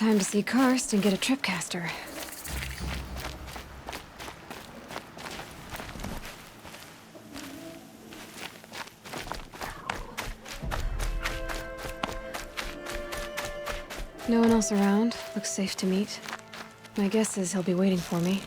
Time to see Karst and get a tripcaster. No one else around. Looks safe to meet. My guess is he'll be waiting for me.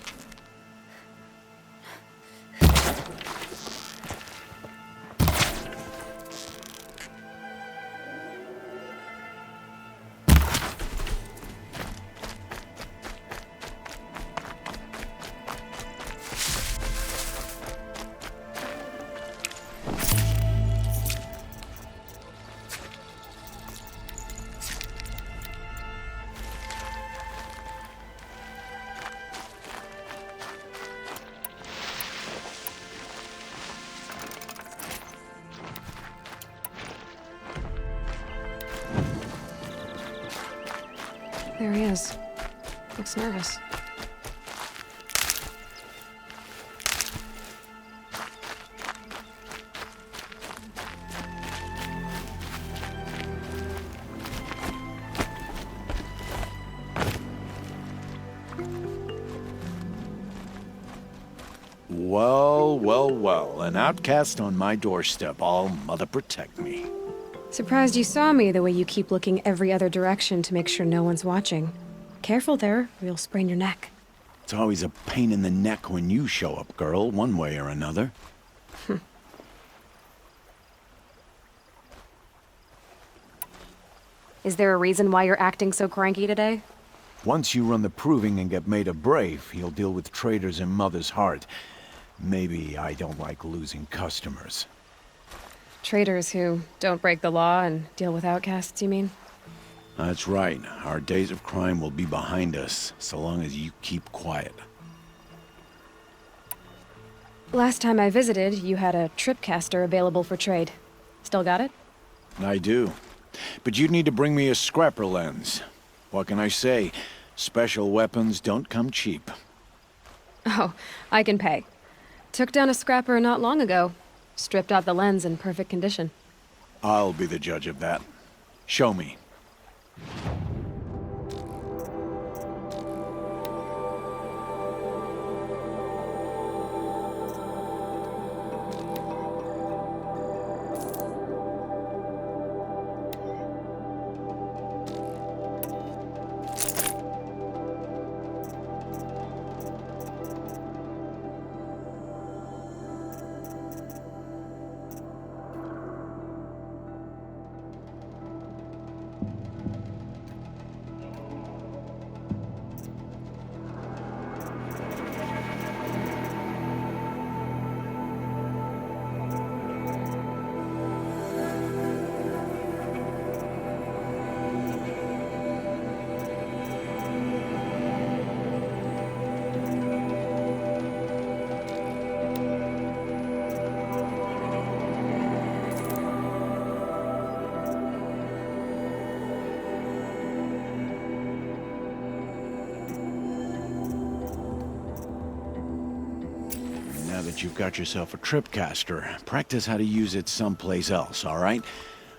There he is. Looks nervous. Well, well, well. An outcast on my doorstep. All mother protect me. Surprised you saw me the way you keep looking every other direction to make sure no one's watching. Careful there, or you'll sprain your neck. It's always a pain in the neck when you show up, girl, one way or another. Is there a reason why you're acting so cranky today? Once you run the proving and get made a brave, you'll deal with traitors in Mother's Heart. Maybe I don't like losing customers. Traitors who don't break the law and deal with outcasts, you mean? That's right. Our days of crime will be behind us, so long as you keep quiet. Last time I visited, you had a tripcaster available for trade. Still got it? I do. But you'd need to bring me a scrapper lens. What can I say? Special weapons don't come cheap. Oh, I can pay. Took down a scrapper not long ago. Stripped out the lens in perfect condition. I'll be the judge of that. Show me. Now that you've got yourself a tripcaster, practice how to use it someplace else, all right?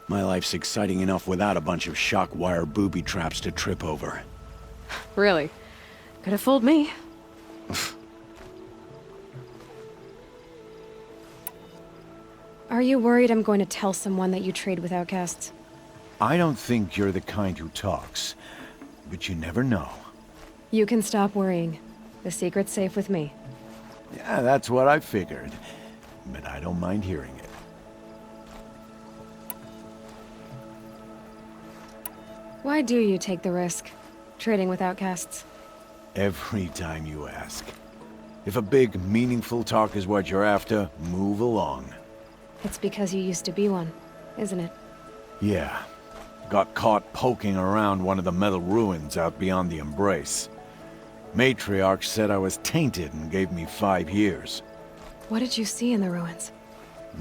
My life's exciting enough without a bunch of shock wire booby traps to trip over. Really? Could have fooled me. Are you worried I'm going to tell someone that you trade with outcasts? I don't think you're the kind who talks, but you never know. You can stop worrying. The secret's safe with me. Yeah, that's what I figured, but I don't mind hearing it. Why do you take the risk, trading with outcasts? Every time you ask. If a big, meaningful talk is what you're after, move along. It's because you used to be one, isn't it? Yeah. Got caught poking around one of the metal ruins out beyond the Embrace. Matriarch said I was tainted and gave me 5 years. What did you see in the ruins?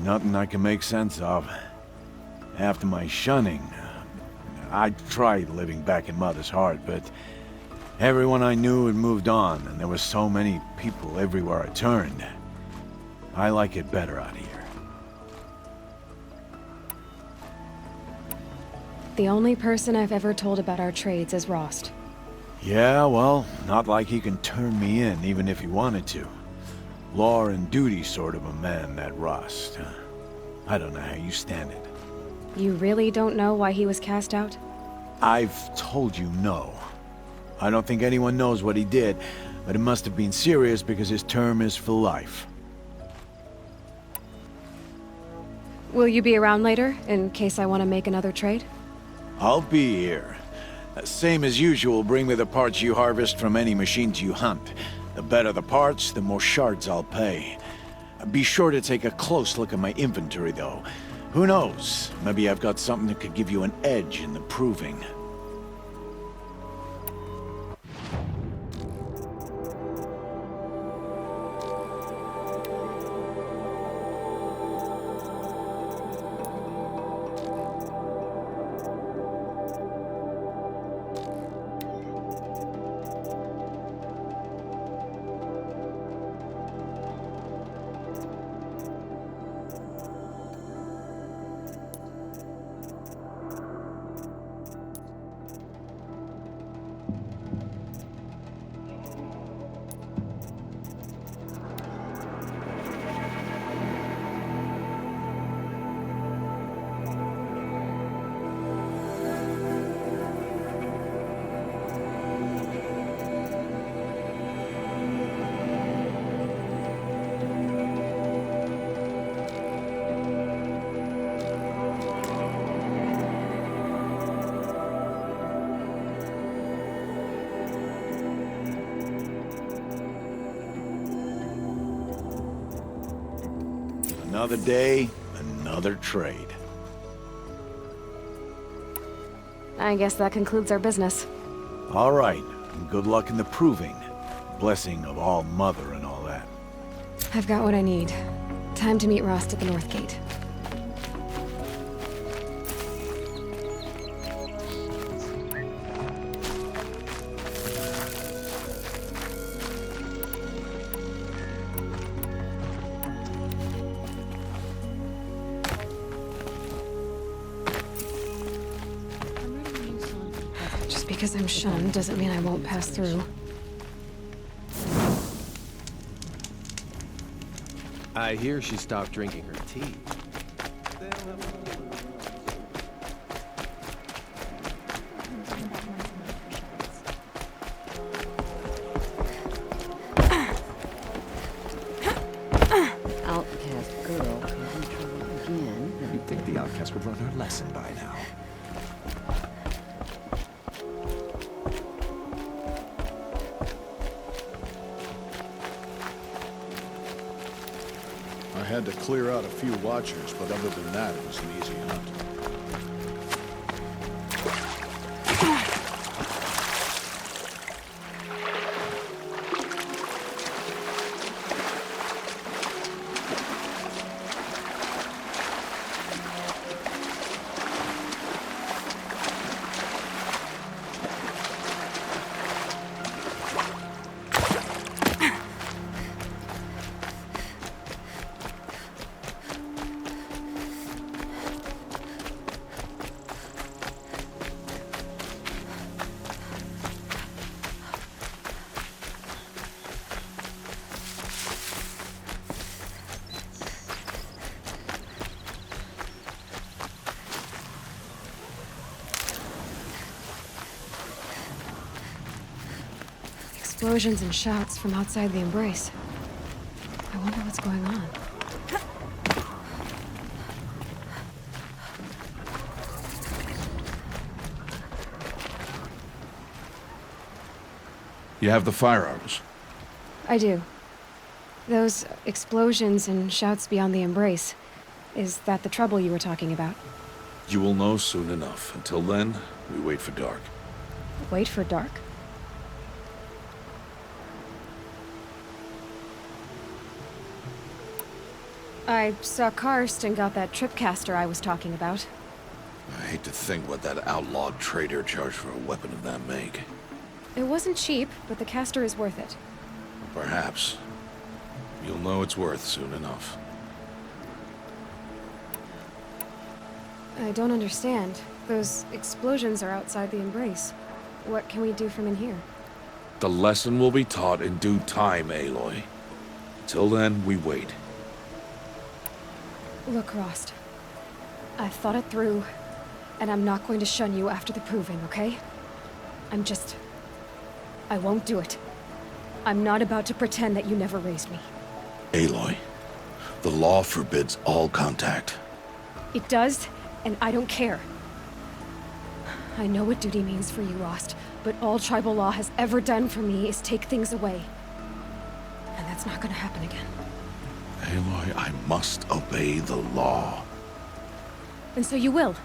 Nothing I can make sense of. After my shunning, I tried living back in Mother's Heart, but everyone I knew had moved on, and there were so many people everywhere I turned. I like it better out here. The only person I've ever told about our trades is Rost. Yeah, well, not like he can turn me in, even if he wanted to. Law and duty sort of a man, that Rust. I don't know how you stand it. You really don't know why he was cast out? I've told you no. I don't think anyone knows what he did, but it must have been serious because his term is for life. Will you be around later, in case I want to make another trade? I'll be here. Same as usual, bring me the parts you harvest from any machines you hunt. The better the parts, the more shards I'll pay. Be sure to take a close look at my inventory, though. Who knows? Maybe I've got something that could give you an edge in the proving. Another day, another trade. I guess that concludes our business. All right, and good luck in the proving. Blessing of All Mother and all that. I've got what I need. Time to meet Rost at the North Gate. Just because I'm shunned doesn't mean I won't pass through. I hear she stopped drinking her tea. Outcast girl causing trouble again. You'd think the outcast would learn her lesson by now. I had to clear out a few watchers, but other than that, it was an easy hunt. Explosions and shouts from outside the embrace. I wonder what's going on. You have the firearms. I do. Those explosions and shouts beyond the embrace. Is that the trouble you were talking about? You will know soon enough. Until then, we wait for dark. Wait for dark? I saw Karst and got that tripcaster I was talking about. I hate to think what that outlawed trader charged for a weapon of that make. It wasn't cheap, but the caster is worth it. Perhaps. You'll know it's worth soon enough. I don't understand. Those explosions are outside the embrace. What can we do from in here? The lesson will be taught in due time, Aloy. Till then, we wait. Look, Rost. I've thought it through, and I'm not going to shun you after the proving, okay? I won't do it. I'm not about to pretend that you never raised me. Aloy, the law forbids all contact. It does, and I don't care. I know what duty means for you, Rost, but all tribal law has ever done for me is take things away. And that's not gonna happen again. Aloy, I must obey the law. And so you will.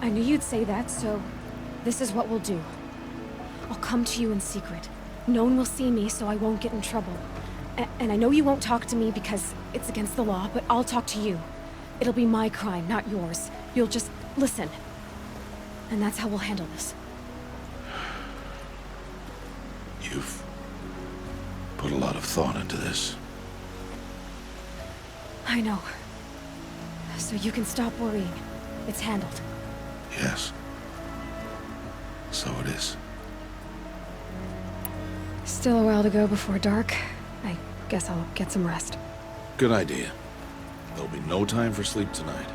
I knew you'd say that, so this is what we'll do. I'll come to you in secret. No one will see me, so I won't get in trouble. And I know you won't talk to me because it's against the law, but I'll talk to you. It'll be my crime, not yours. You'll just listen. And that's how we'll handle this. You've put a lot of thought into this. I know. So you can stop worrying. It's handled. Yes. So it is. Still a while to go before dark. I guess I'll get some rest. Good idea. There'll be no time for sleep tonight.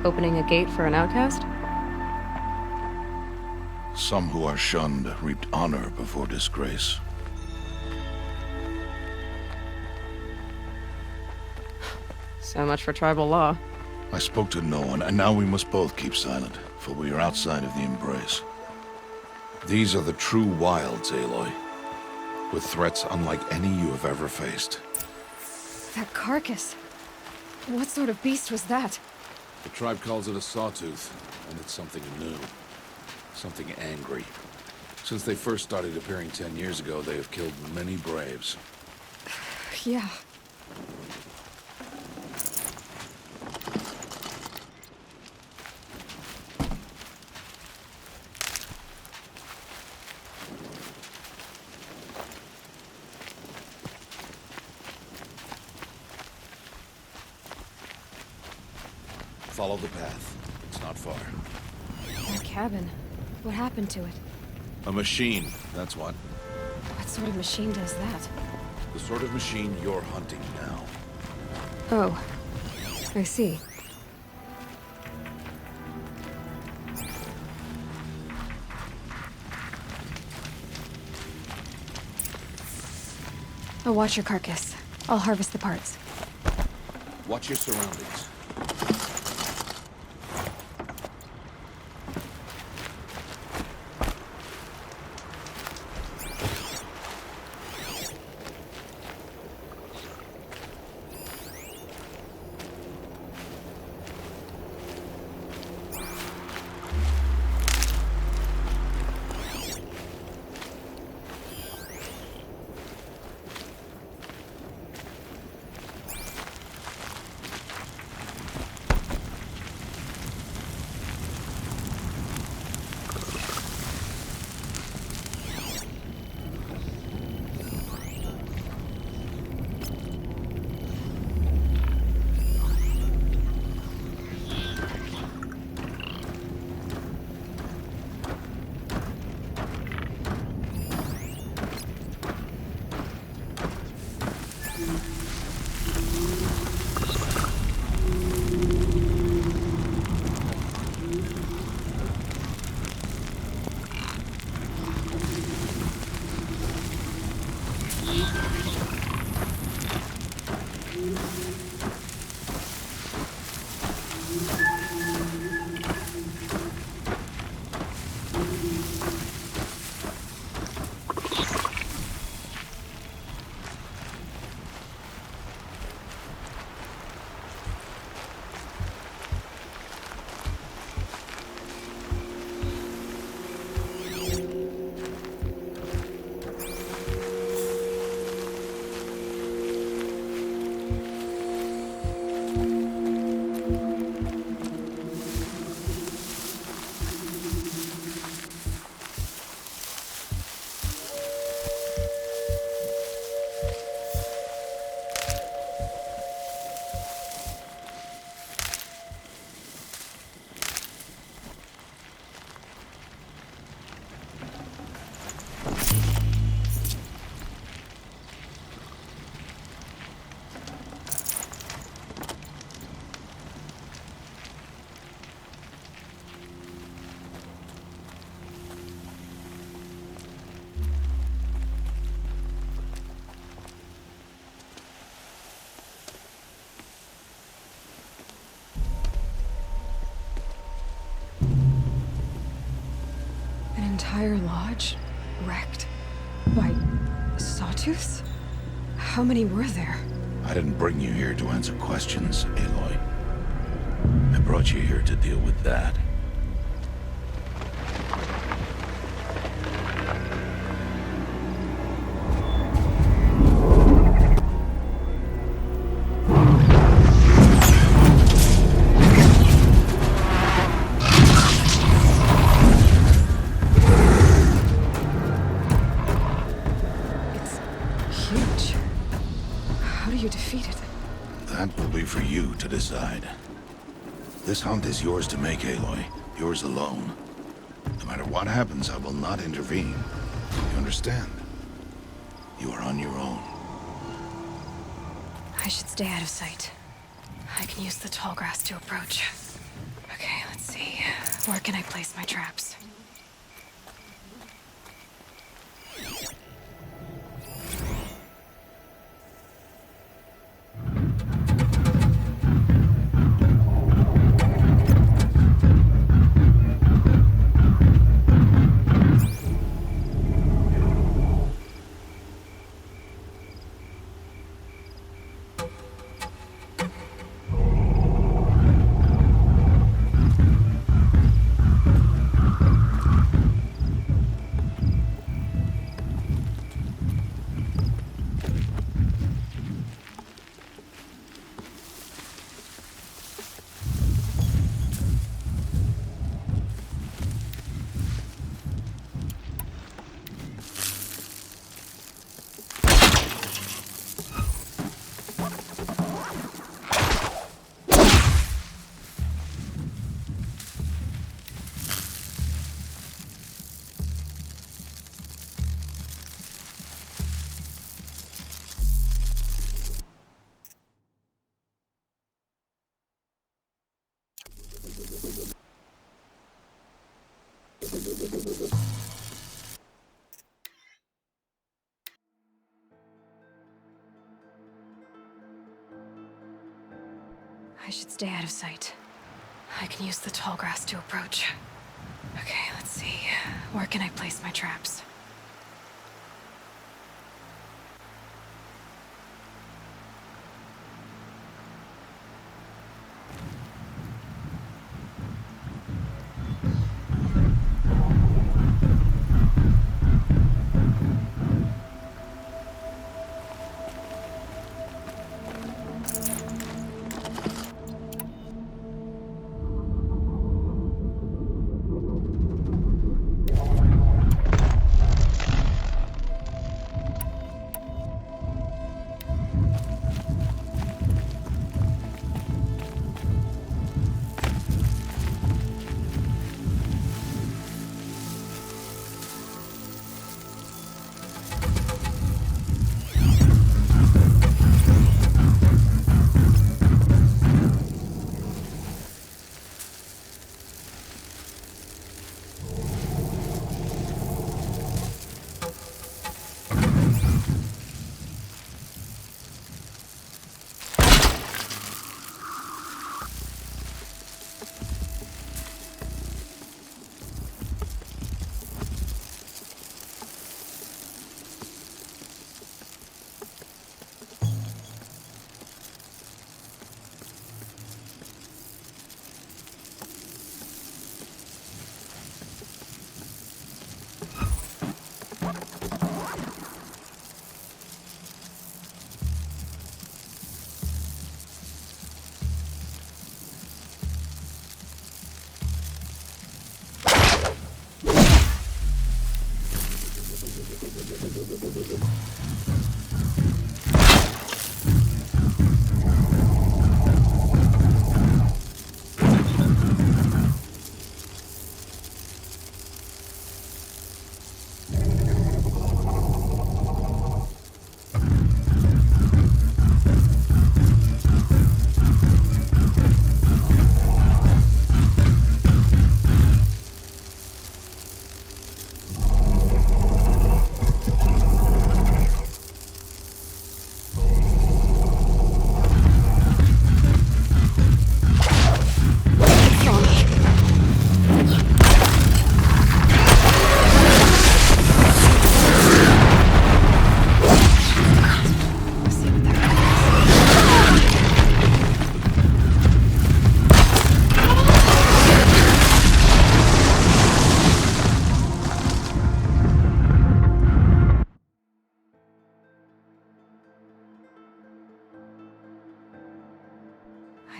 Opening a gate for an outcast? Some who are shunned reaped honor before disgrace. So much for tribal law. I spoke to no one, and now we must both keep silent, for we are outside of the embrace. These are the true wilds, Aloy. With threats unlike any you have ever faced. That carcass. What sort of beast was that? The tribe calls it a sawtooth, and it's something new. Something angry. Since they first started appearing 10 years ago, they have killed many braves. Yeah. Follow the path. It's not far. That cabin. What happened to it? A machine, that's what. What sort of machine does that? The sort of machine you're hunting now. Oh. I see. I'll watch your carcass. I'll harvest the parts. Watch your surroundings. entire lodge wrecked by sawtooths? How many were there? I didn't bring you here to answer questions, Aloy. I brought you here to deal with that. It's huge. How do you defeat it? That will be for you to decide. This hunt is yours to make, Aloy. Yours alone. No matter what happens, I will not intervene. You understand? You are on your own. I should stay out of sight. I can use the tall grass to approach. Okay, let's see. Where can I place my traps? I should stay out of sight. I can use the tall grass to approach. Okay, let's see. Where can I place my traps?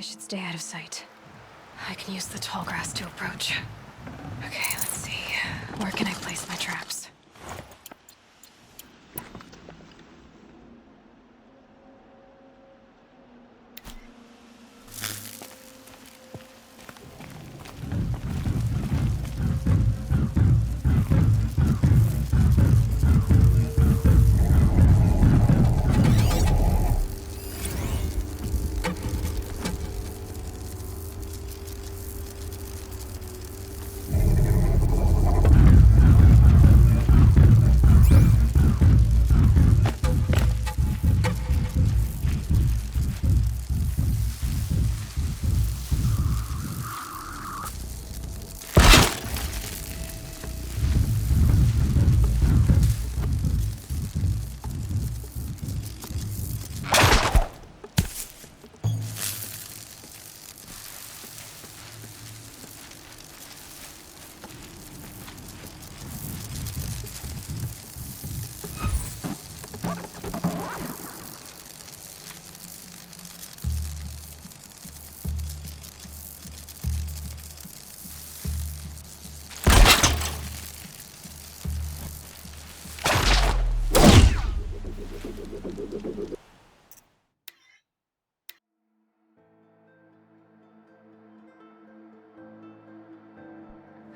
I should stay out of sight. I can use the tall grass to approach. Okay, let's see. Where can I place my traps?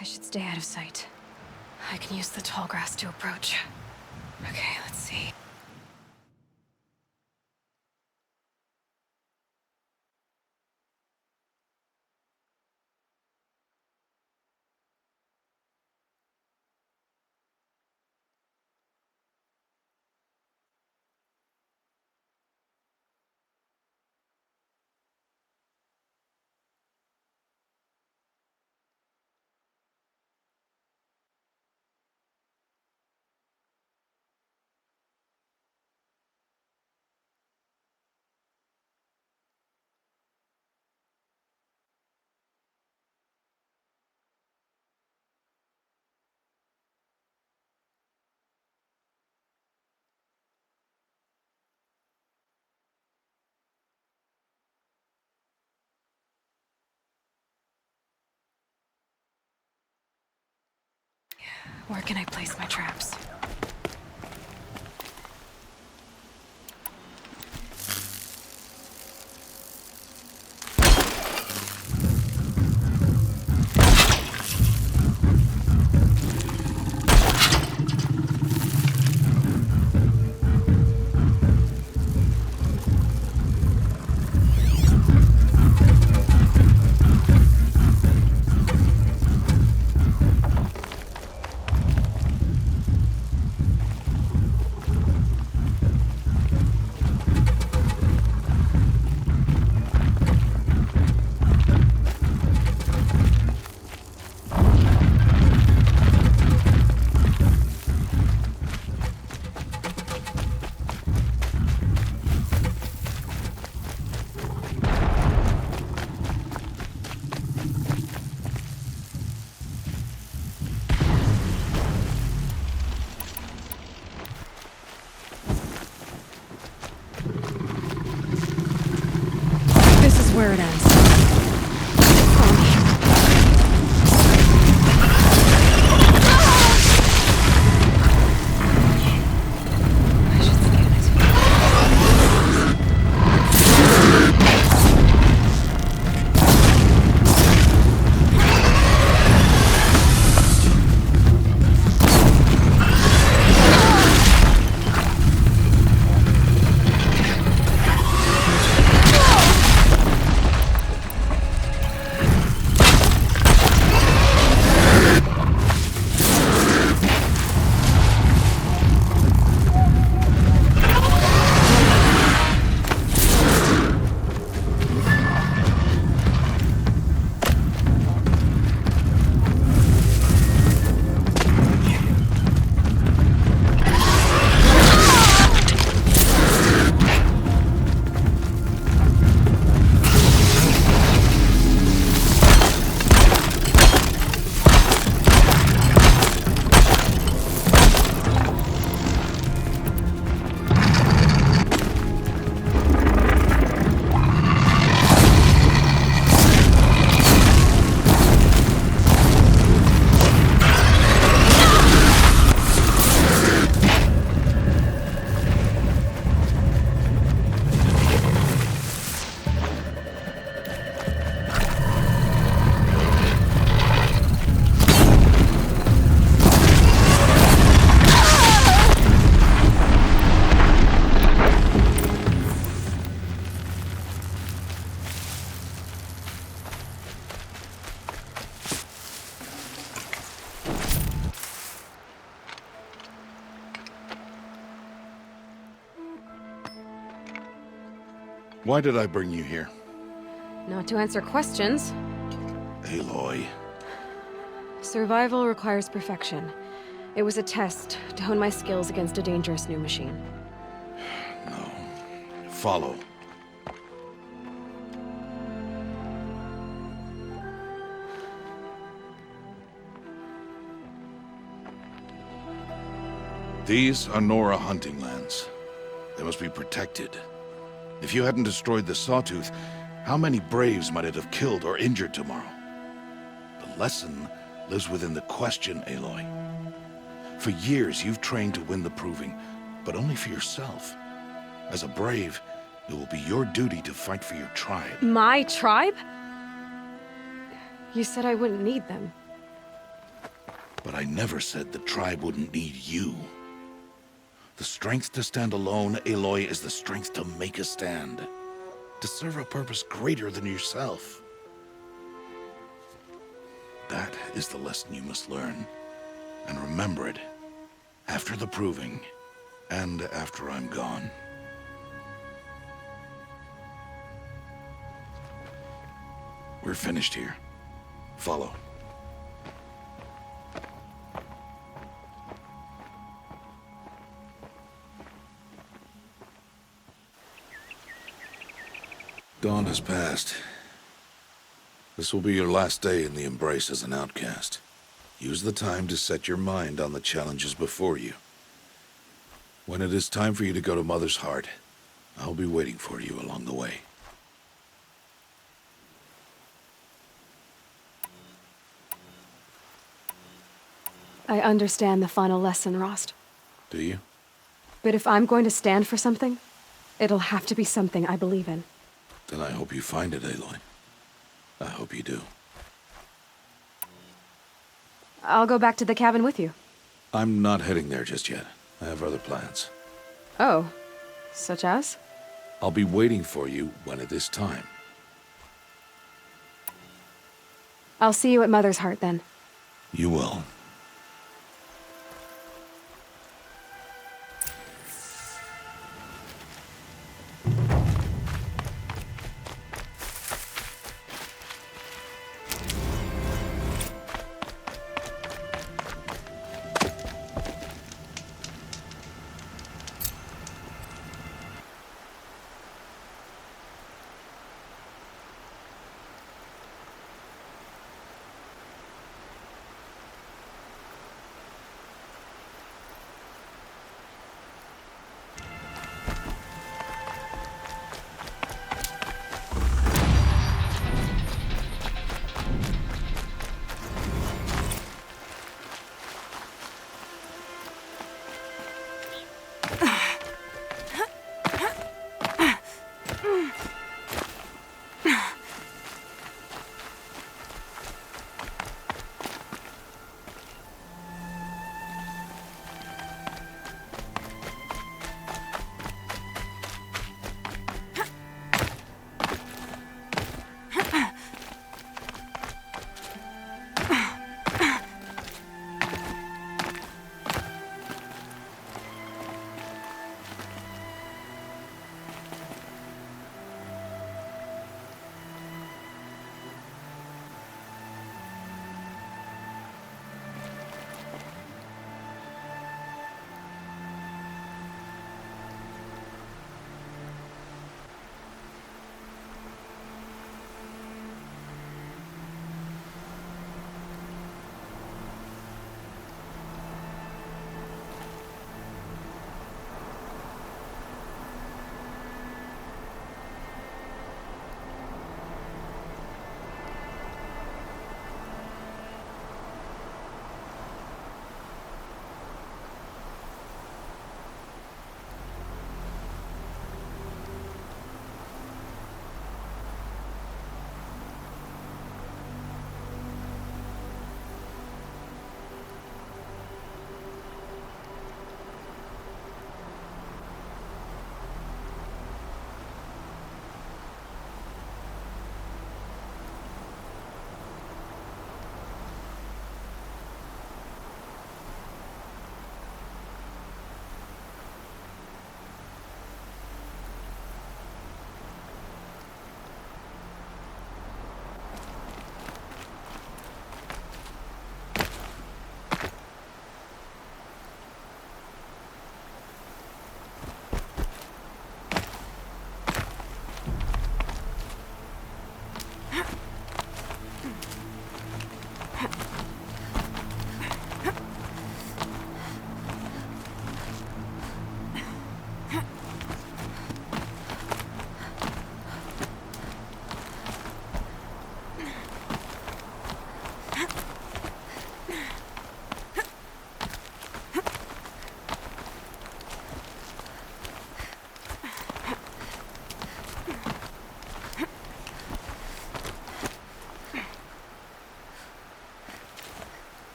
I should stay out of sight. I can use the tall grass to approach. Okay, let's see. Where can I place my traps? This is where it ends. Follow me. I should scan it. Why did I bring you here? Not to answer questions. Aloy. Survival requires perfection. It was a test to hone my skills against a dangerous new machine. No. Follow. These are Nora hunting lands. They must be protected. If you hadn't destroyed the Sawtooth, how many Braves might it have killed or injured tomorrow? The lesson lives within the question, Aloy. For years, you've trained to win the Proving, but only for yourself. As a Brave, it will be your duty to fight for your tribe. My tribe? You said I wouldn't need them. But I never said the tribe wouldn't need you. The strength to stand alone, Aloy, is the strength to make a stand. To serve a purpose greater than yourself. That is the lesson you must learn. And remember it. After the Proving, and after I'm gone. We're finished here. Follow. Dawn has passed. This will be your last day in the Embrace as an outcast. Use the time to set your mind on the challenges before you. When it is time for you to go to Mother's Heart, I'll be waiting for you along the way. I understand the final lesson, Rost. Do you? But if I'm going to stand for something, it'll have to be something I believe in. Then I hope you find it, Aloy. I hope you do. I'll go back to the cabin with you. I'm not heading there just yet. I have other plans. Oh, such as? I'll be waiting for you when it is time. I'll see you at Mother's Heart then. You will.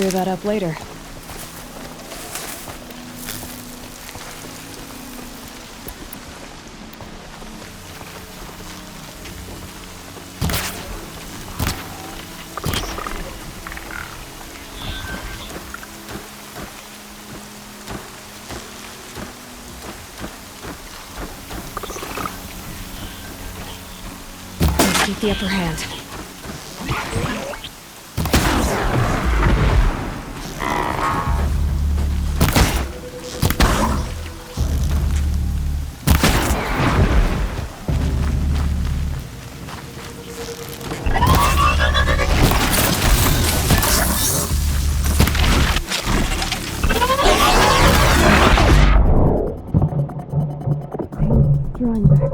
clear that up later. Let's keep the upper hand. Drawing back.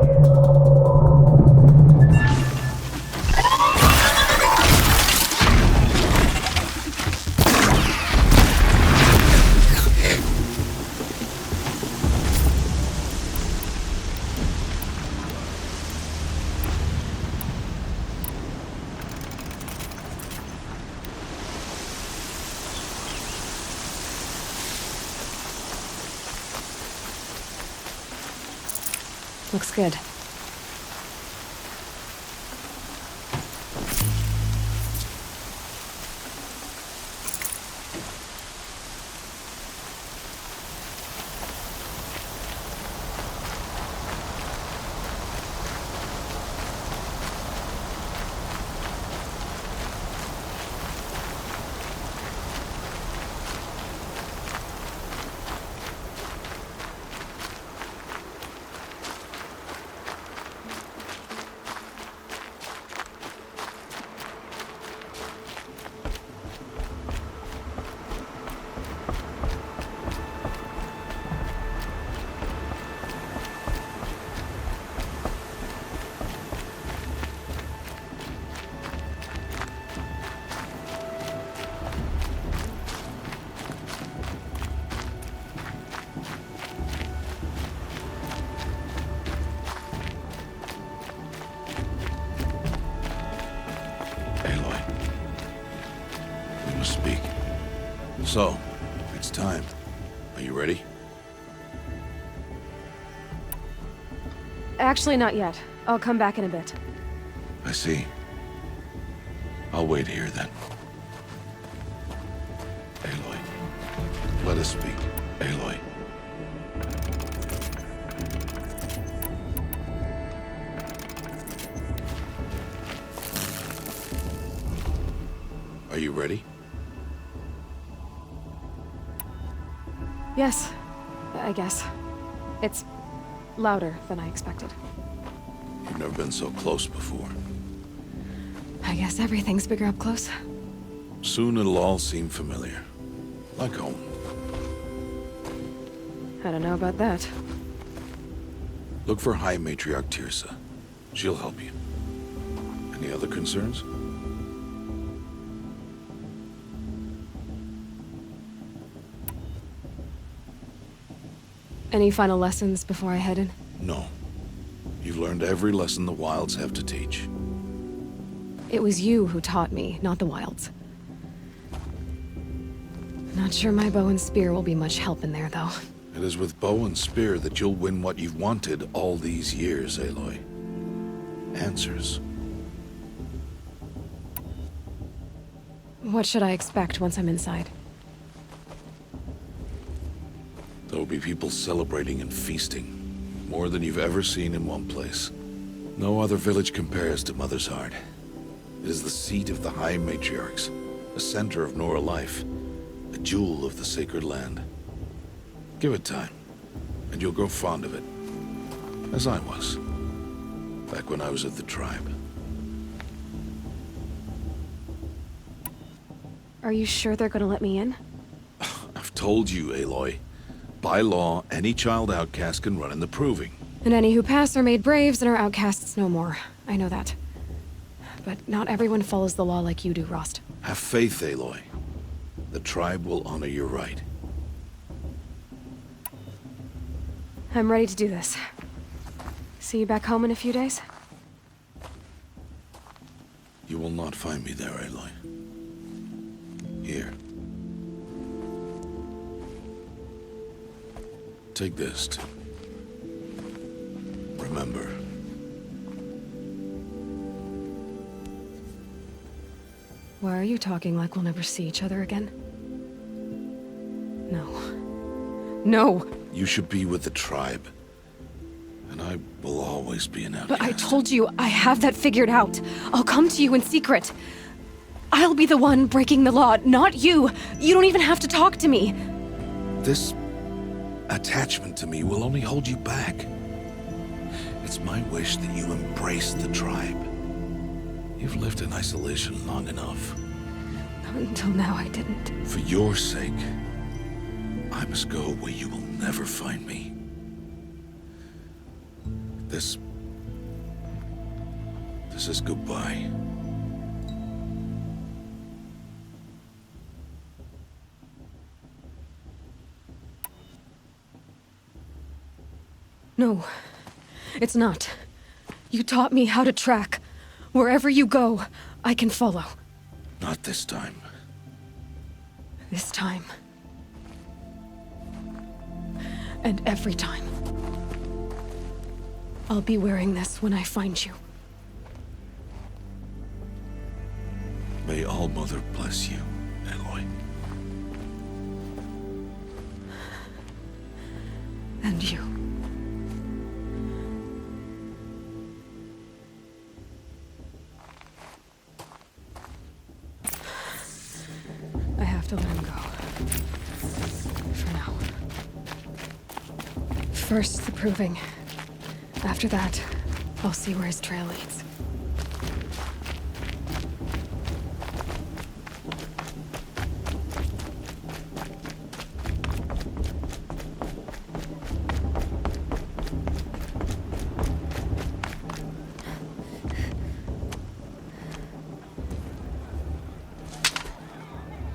Looks good. Aloy. We must speak. So, it's time. Are you ready? Actually, not yet. I'll come back in a bit. I see. I'll wait here then. Aloy. Let us speak. Aloy. Are you ready? Yes, I guess. It's louder than I expected. You've never been so close before. I guess everything's bigger up close. Soon it'll all seem familiar. Like home. I don't know about that. Look for High Matriarch Tirsa. She'll help you. Any other concerns? Any final lessons before I head in? No. You've learned every lesson the Wilds have to teach. It was you who taught me, not the Wilds. Not sure my bow and spear will be much help in there, though. It is with bow and spear that you'll win what you've wanted all these years, Aloy. Answers. What should I expect once I'm inside? There will be people celebrating and feasting. More than you've ever seen in one place. No other village compares to Mother's Heart. It is the seat of the High Matriarchs, a center of Nora life, a jewel of the sacred land. Give it time, and you'll grow fond of it. As I was, back when I was of the tribe. Are you sure they're gonna let me in? I've told you, Aloy. By law, any child outcast can run in the Proving. And any who pass are made braves and are outcasts no more. I know that. But not everyone follows the law like you do, Rost. Have faith, Aloy. The tribe will honor your right. I'm ready to do this. See you back home in a few days? You will not find me there, Aloy. Here, Take this. Remember. Why are you talking like we'll never see each other again? No. No! You should be with the tribe. And I will always be an outcast. But I told you, I have that figured out. I'll come to you in secret. I'll be the one breaking the law, not you. You don't even have to talk to me. This attachment to me will only hold you back. It's my wish that you embrace the tribe. You've lived in isolation long enough. Until now, I didn't. For your sake, I must go where you will never find me. This is goodbye. No, it's not. You taught me how to track. Wherever you go, I can follow. Not this time. This time. And every time. I'll be wearing this when I find you. May All-Mother bless you, Aloy. And you. I have to let him go. For now. First, the proving. After that, I'll see where his trail leads.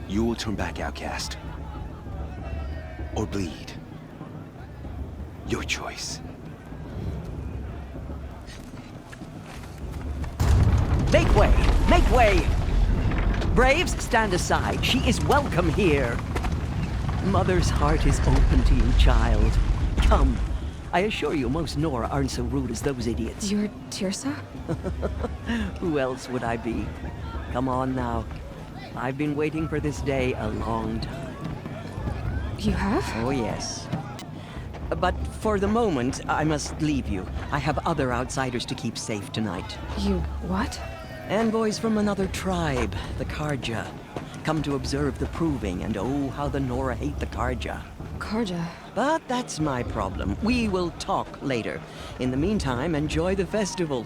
You will turn back, outcast. Or bleed. Your choice. Make way! Make way! Braves, stand aside. She is welcome here. Mother's heart is open to you, child. Come. I assure you, most Nora aren't so rude as those idiots. You're Tirsa? Who else would I be? Come on now. I've been waiting for this day a long time. You have? Oh, yes. But for the moment, I must leave you. I have other outsiders to keep safe tonight. You what? Envoys from another tribe, the Karja. Come to observe the proving, and oh, how the Nora hate the Karja. Karja. But that's my problem. We will talk later. In the meantime, enjoy the festival.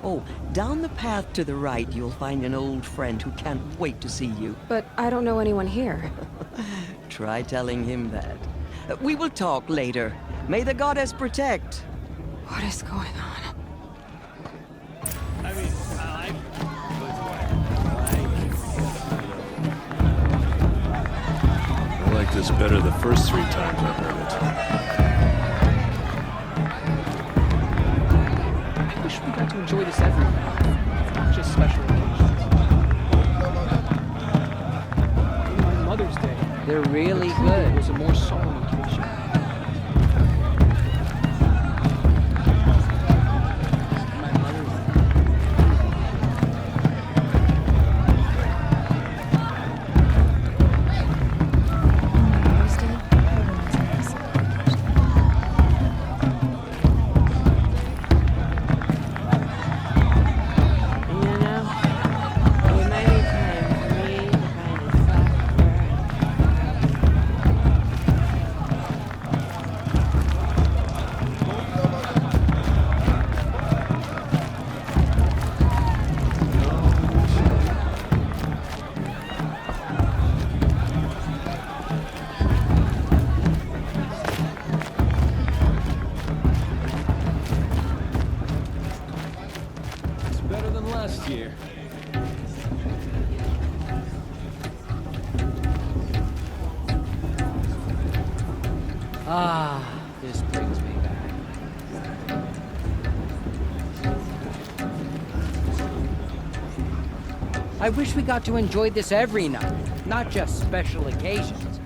Oh, down the path to the right, you'll find an old friend who can't wait to see you. But I don't know anyone here. Try telling him that. We will talk later. May the goddess protect. What is going on? I like this better the first 3 times I heard it. I wish we got to enjoy this every night, not just special occasions. On Mother's Day, They're really it good. was a more solemn occasion. My mother's You know, it might be time for me to find a soft bird. It's better than last year. Ah, this brings me back. I wish we got to enjoy this every night, not just special occasions.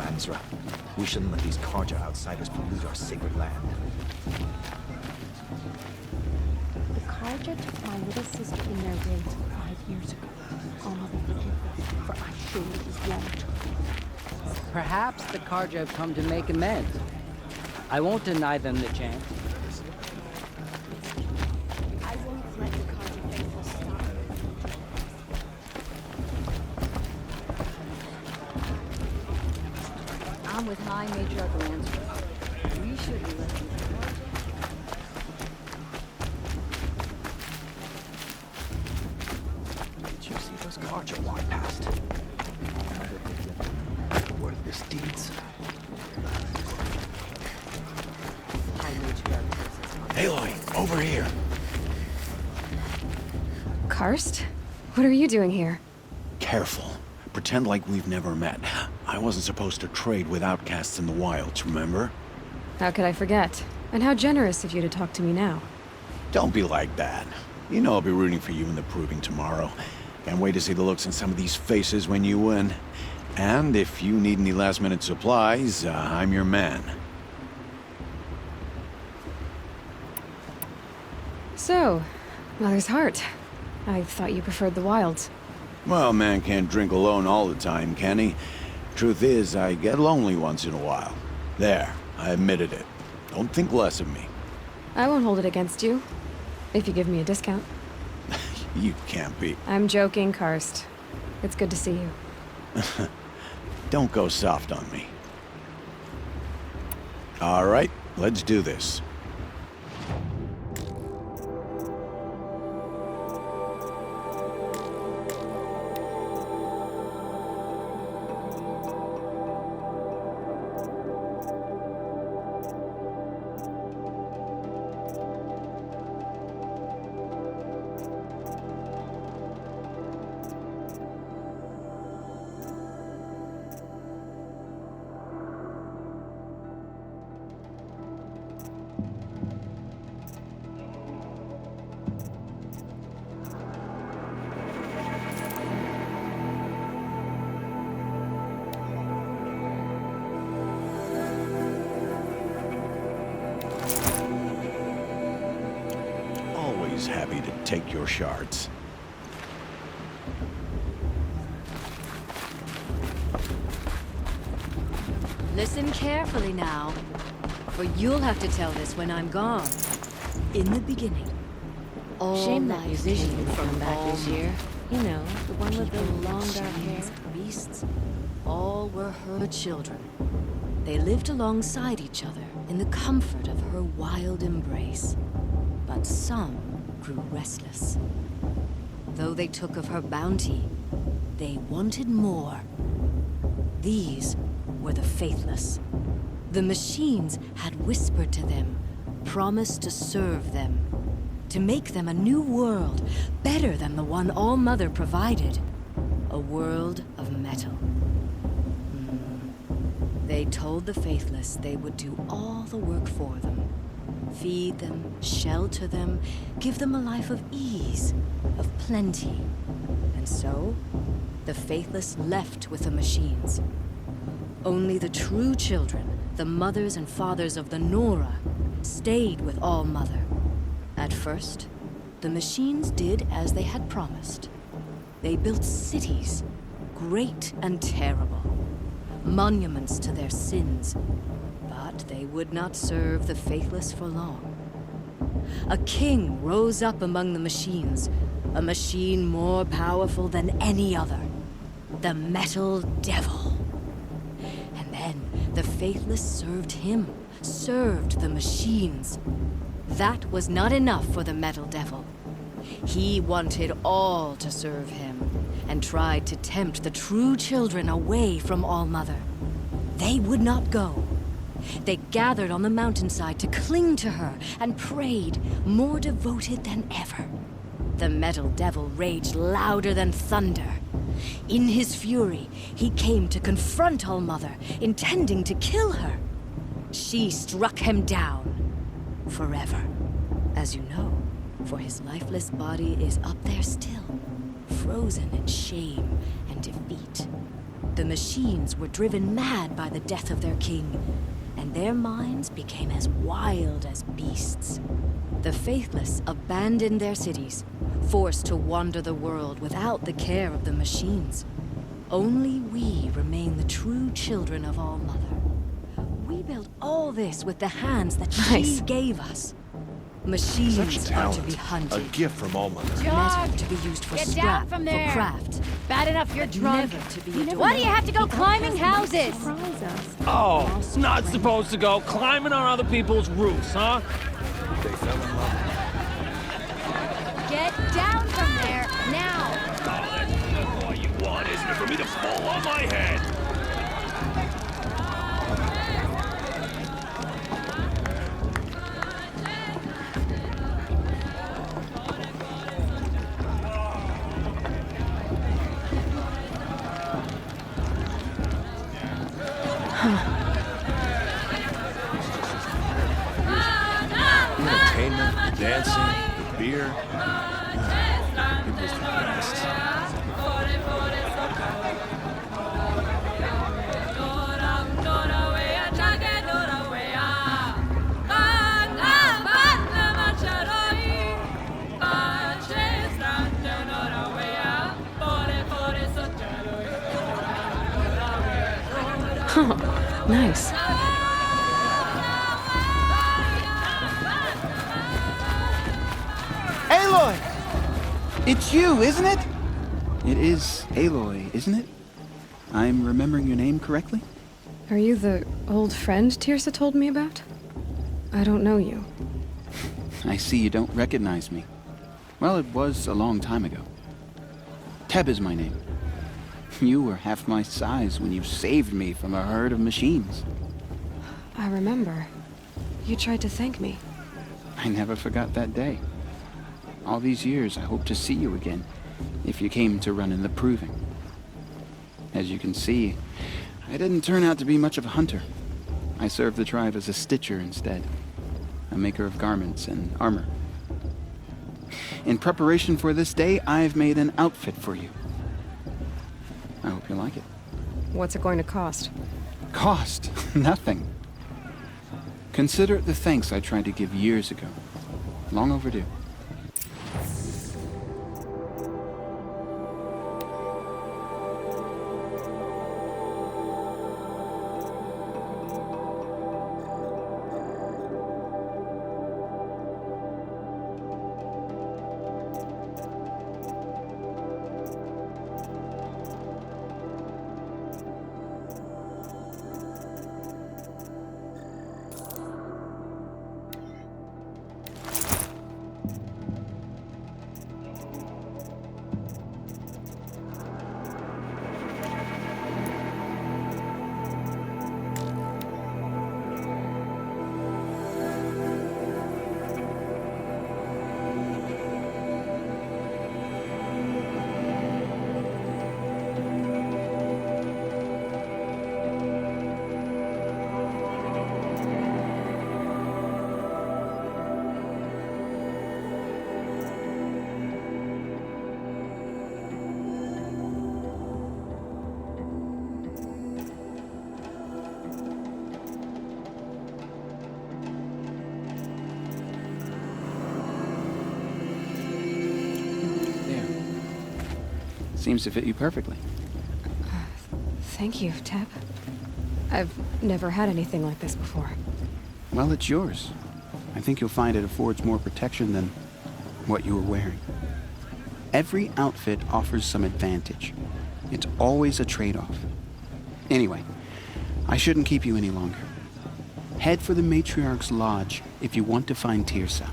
Lansra. We shouldn't let these Carja outsiders pollute our sacred land. The Karja took my little sister in their raids 5 years ago. All mother forgive them, for I surely was wrong. Perhaps the Karja have come to make amends. I won't deny them the chance. I won't let the Karja faithful stop. I'm with High Matriarch Lansra. We shouldn't let them. Did you see those Carja walk past? Worthless deeds. High Matriarch. Aloy, over here. Karst? What are you doing here? Careful. Pretend like we've never met. I wasn't supposed to trade with outcasts in the wilds, remember? How could I forget? And how generous of you to talk to me now. Don't be like that. You know I'll be rooting for you in the proving tomorrow. Can't wait to see the looks on some of these faces when you win. And if you need any last-minute supplies, I'm your man. So, Mother's Heart. I thought you preferred the wilds. Well, man can't drink alone all the time, can he? Truth is, I get lonely once in a while. There, I admitted it. Don't think less of me. I won't hold it against you. If you give me a discount. You can't be. I'm joking, Karst. It's good to see you. Don't go soft on me. All right, let's do this. Always happy to take your shards. Listen carefully now, for you'll have to tell this when I'm gone. In the beginning, all Shame that life musician came didn't from come back this all year. You know, the one with the people, long dark hair. machines, priests, all were her children. They lived alongside each other in the comfort of her wild embrace. But some grew restless. Though they took of her bounty, they wanted more. These were the faithless. The machines had whispered to them, promised to serve them, to make them a new world, better than the one All-Mother provided. A world of metal. They told the faithless they would do all the work for them. Feed them, shelter them, give them a life of ease, of plenty. And so, the faithless left with the machines. Only the true children, the mothers and fathers of the Nora, stayed with All-Mother. At first, the machines did as they had promised. They built cities, great and terrible, monuments to their sins, but they would not serve the faithless for long. A king rose up among the machines, a machine more powerful than any other, the Metal Devil. And then the faithless served him, served the machines. That was not enough for the Metal Devil. He wanted all to serve him, and tried to tempt the true children away from All-Mother. They would not go. They gathered on the mountainside to cling to her and prayed, more devoted than ever. The Metal Devil raged louder than thunder. In his fury, he came to confront All-Mother, intending to kill her. She struck him down. Forever. As you know, for his lifeless body is up there still, frozen in shame and defeat. The machines were driven mad by the death of their king, and their minds became as wild as beasts. The faithless abandoned their cities, forced to wander the world without the care of the machines. Only we remain the true children of All Mother. We built all this with the hands that she gave us. Machines Such are to talent. be hunted. A gift from All Mother. Metal to be used for Get scrap, down from for there. craft. Bad enough you're but drunk. never to be adored. Why do you have to go climbing houses? Surprise us. Oh, not supposed to go climbing on other people's roofs, huh? They fell in love. Get down from there, now! That's all you want, isn't it? For me to fall on my head. Entertainment, dancing, beer. It was the best. Nice. Aloy! It's you, isn't it? It is Aloy, isn't it? I'm remembering your name correctly? Are you the old friend Tirsa told me about? I don't know you. I see you don't recognize me. Well, it was a long time ago. Teb is my name. You were half my size when you saved me from a herd of machines. I remember. You tried to thank me. I never forgot that day. All these years, I hope to see you again, if you came to run in the proving. As you can see, I didn't turn out to be much of a hunter. I served the tribe as a stitcher instead, a maker of garments and armor. In preparation for this day, I've made an outfit for you. I hope you like it. What's it going to cost? Cost? Nothing. Consider it the thanks I tried to give years ago. Long overdue. Seems to fit you perfectly. Thank you, Teb. I've never had anything like this before. Well, it's yours. I think you'll find it affords more protection than what you were wearing. Every outfit offers some advantage. It's always a trade-off. Anyway, I shouldn't keep you any longer. Head for the Matriarch's Lodge if you want to find Tirsa.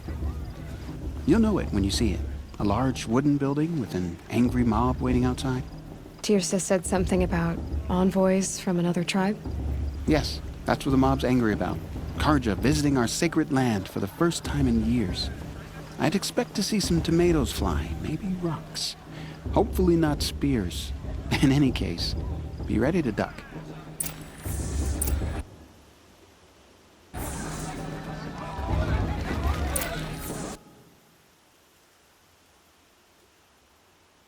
You'll know it when you see it. A large wooden building with an angry mob waiting outside. Tirsa said something about envoys from another tribe? Yes, that's what the mob's angry about. Karja visiting our sacred land for the first time in years. I'd expect to see some tomatoes fly, maybe rocks. Hopefully not spears. In any case, be ready to duck.